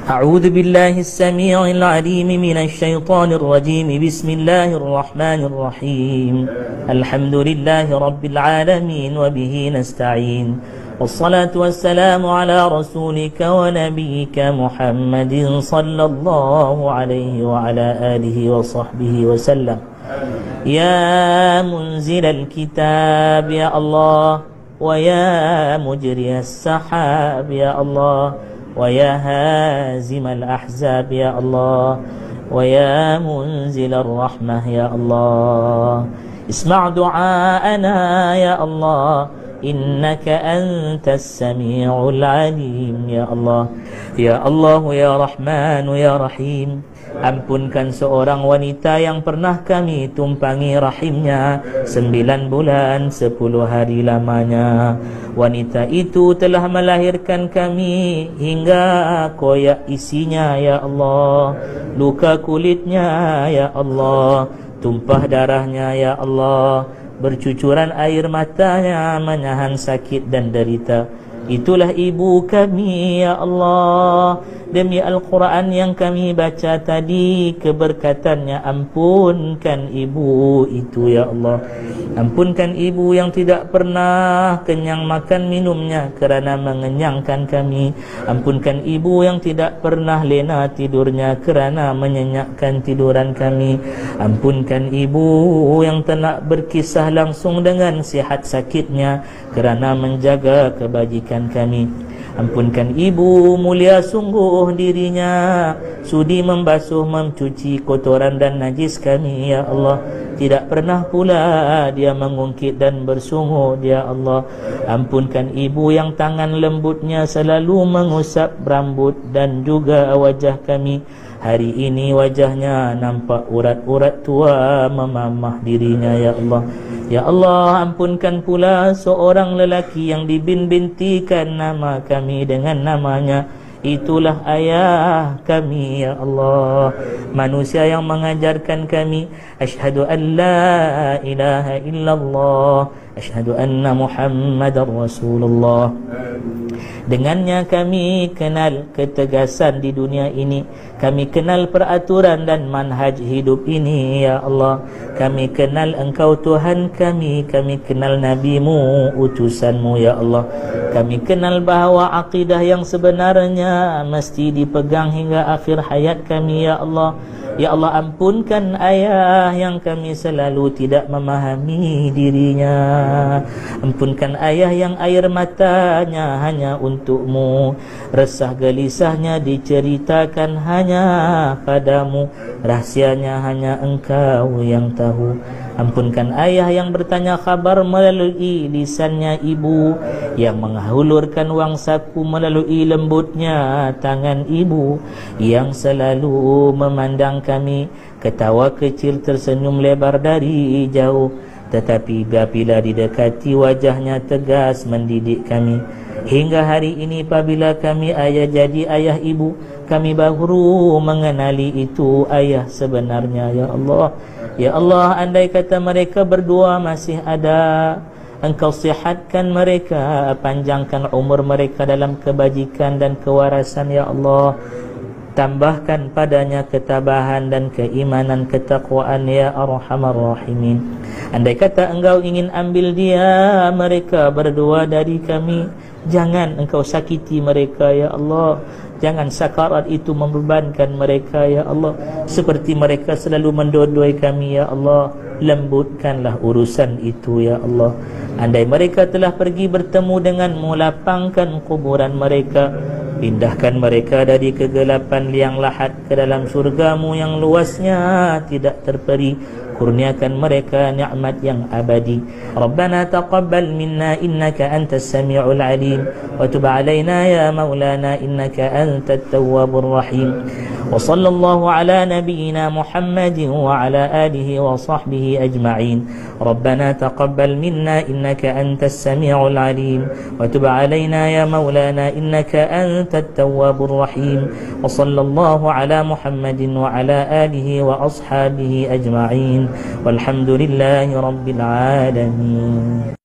أعوذ بالله السميع العليم من الشيطان الرجيم. بسم الله الرحمن الرحيم. الحمد لله رب العالمين وبه نستعين، والصلاة والسلام على رسولك ونبيك محمد صلى الله عليه وعلى آله وصحبه وسلم. يا منزل الكتاب يا الله، ويا مجري السحاب يا الله، ويا هازم الأحزاب يا الله، ويا منزل الرحمة يا الله، اسمع دعاءنا يا الله، إنك أنت السميع العليم يا الله. يا الله يا رحمن يا رحيم، ampunkan seorang wanita yang pernah kami tumpangi rahimnya 9 bulan 10 hari lamanya. Wanita itu telah melahirkan kami hingga koyak isinya ya Allah, luka kulitnya ya Allah, tumpah darahnya ya Allah, bercucuran air matanya menahan sakit dan derita. Itulah ibu kami ya Allah. Demi Al-Quran yang kami baca tadi, keberkatannya ampunkan ibu itu ya Allah. Ampunkan ibu yang tidak pernah kenyang makan minumnya kerana mengenyangkan kami. Ampunkan ibu yang tidak pernah lena tidurnya kerana menyenyakkan tiduran kami. Ampunkan ibu yang telah berkisah langsung dengan sihat sakitnya kerana menjaga kebajikan kami. Ampunkan ibu mulia sungguh dirinya, sudi membasuh mencuci kotoran dan najis kami ya Allah. Tidak pernah pula dia mengungkit dan bersungut ya Allah. Ampunkan ibu yang tangan lembutnya selalu mengusap rambut dan juga wajah kami. Hari ini wajahnya nampak urat-urat tua memamah dirinya ya Allah. Ya Allah, ampunkan pula seorang lelaki yang dibintikan nama kami dengan namanya. Itulah ayah kami ya Allah, manusia yang mengajarkan kami asyhadu an la ilaha illallah, asyhadu anna Muhammadar Rasulullah. Dengannya kami kenal ketegasan di dunia ini, kami kenal peraturan dan manhaj hidup ini ya Allah. Kami kenal Engkau Tuhan kami, kami kenal Nabi-Mu, utusan-Mu ya Allah. Kami kenal bahawa akidah yang sebenarnya mesti dipegang hingga akhir hayat kami ya Allah. Ya Allah, ampunkan ayah yang kami selalu tidak memahami dirinya. Ampunkan ayah yang air matanya hanya untuk-Mu, resah gelisahnya diceritakan hanya padamu, rahsianya hanya Engkau yang tahu. Ampunkan ayah yang bertanya khabar melalui lisannya ibu, yang menghulurkan wang saku melalui lembutnya tangan ibu, yang selalu memandang kami, ketawa kecil tersenyum lebar dari jauh, tetapi apabila didekati wajahnya tegas mendidik kami. Hingga hari ini apabila kami ayah jadi ayah ibu, kami baru mengenali itu ayah sebenarnya ya Allah. Ya Allah, andai kata mereka berdua masih ada, Engkau sihatkan mereka, panjangkan umur mereka dalam kebajikan dan kewarasan ya Allah. Tambahkan padanya ketabahan dan keimanan, ketakwaan ya Arhamar Rahimin. Andai kata Engkau ingin ambil dia mereka berdua dari kami, jangan Engkau sakiti mereka ya Allah. Jangan sakarat itu membebankan mereka ya Allah. Seperti mereka selalu mendodoi kami ya Allah, lembutkanlah urusan itu ya Allah. Andai mereka telah pergi bertemu denganmu, lapangkan kuburan mereka, pindahkan mereka dari kegelapan liang lahat ke dalam surgamu yang luasnya tidak terperi. Kurniakan mereka nikmat yang abadi. Rabbana taqabbal minna innaka antas sami'ul alim, wa tub alaina ya maulana innaka antat tawwabur rahim. Wa sallallahu ala nabiyyina Muhammadin wa ala alihi wa sahbihi ajma'in. Rabbana taqabbal minna innaka antas sami'ul alim, wa tub alaina ya maulana innaka antat tawwabur rahim. Wa sallallahu ala Muhammadin wa ala alihi wa ashabihi ajma'in. Walhamdulillahi rabbil alamin.